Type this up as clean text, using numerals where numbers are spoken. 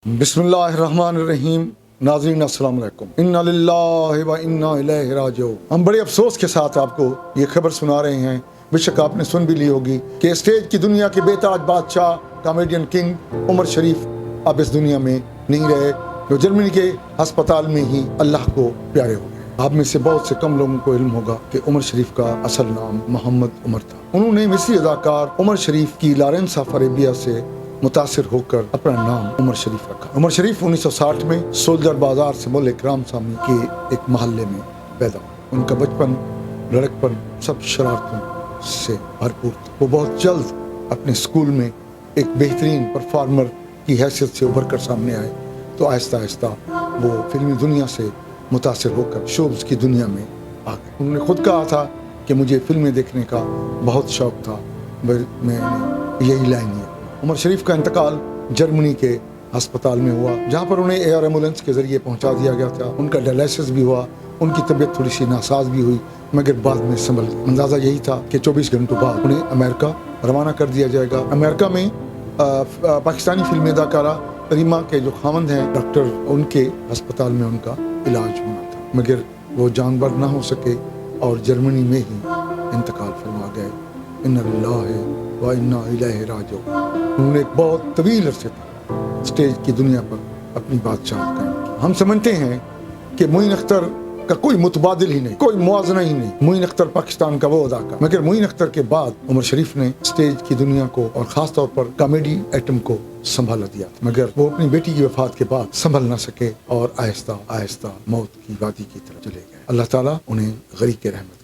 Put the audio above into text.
بسم اللہ الرحمن الرحیم۔ ناظرین السلام علیکم۔ انا للہ و انا الیہ راجعون۔ ہم بڑے افسوس کے ساتھ آپ کو یہ خبر سنا رہے ہیں، بے شک آپ نے سن بھی لی ہوگی، کہ اسٹیج کی دنیا کے بے تاج بادشاہ کامیڈین کنگ عمر شریف اب اس دنیا میں نہیں رہے، جو جرمنی کے ہسپتال میں ہی اللہ کو پیارے ہو گئے۔ آپ میں سے بہت سے کم لوگوں کو علم ہوگا کہ عمر شریف کا اصل نام محمد عمر تھا۔ انہوں نے مصری اداکار عمر شریف کی لارنس آف عربیہ سے متاثر ہو کر اپنا نام عمر شریف رکھا۔ عمر شریف 1960 میں سولجر بازار سے ملک رام سامی کے ایک محلے میں پیدا ہوئے۔ ان کا بچپن لڑکپن سب شرارتوں سے بھرپور تھا۔ وہ بہت جلد اپنے اسکول میں ایک بہترین پرفارمر کی حیثیت سے ابھر کر سامنے آئے، تو آہستہ آہستہ وہ فلمی دنیا سے متاثر ہو کر شوز کی دنیا میں آ گئے۔ انہوں نے خود کہا تھا کہ مجھے فلمیں دیکھنے کا بہت شوق تھا، میں نے یہی لائن ہے۔ عمر شریف کا انتقال جرمنی کے ہسپتال میں ہوا، جہاں پر انہیں ایئر ایمبولینس کے ذریعے پہنچا دیا گیا تھا۔ ان کا ڈائلیسس بھی ہوا، ان کی طبیعت تھوڑی سی ناساز بھی ہوئی، مگر بعد میں سنبھل گئی۔ اندازہ یہی تھا کہ 24 گھنٹوں بعد انہیں امریکہ روانہ کر دیا جائے گا۔ امریکہ میں پاکستانی فلم اداکارہ ریما کے جو خاوند ہیں ڈاکٹر، ان کے ہسپتال میں ان کا علاج ہونا تھا، مگر وہ جانبر نہ ہو سکے اور جرمنی میں ہی انتقال فرما گئے۔ انا للہ و انا الیہ راجعون۔ انہوں نے ایک بہت طویل عرصے تک اسٹیج کی دنیا پر اپنی بادشاہت قائم کی۔ ہم سمجھتے ہیں کہ معین اختر کا کوئی متبادل ہی نہیں، کوئی موازنہ ہی نہیں۔ معین اختر پاکستان کا وہ اداکار، مگر معین اختر کے بعد عمر شریف نے اسٹیج کی دنیا کو اور خاص طور پر کامیڈی ایٹم کو سنبھالا دیا، مگر وہ اپنی بیٹی کی وفات کے بعد سنبھل نہ سکے اور آہستہ آہستہ موت کی وادی کی طرف چلے گئے۔ اللہ تعالیٰ انہیں غریق رحمت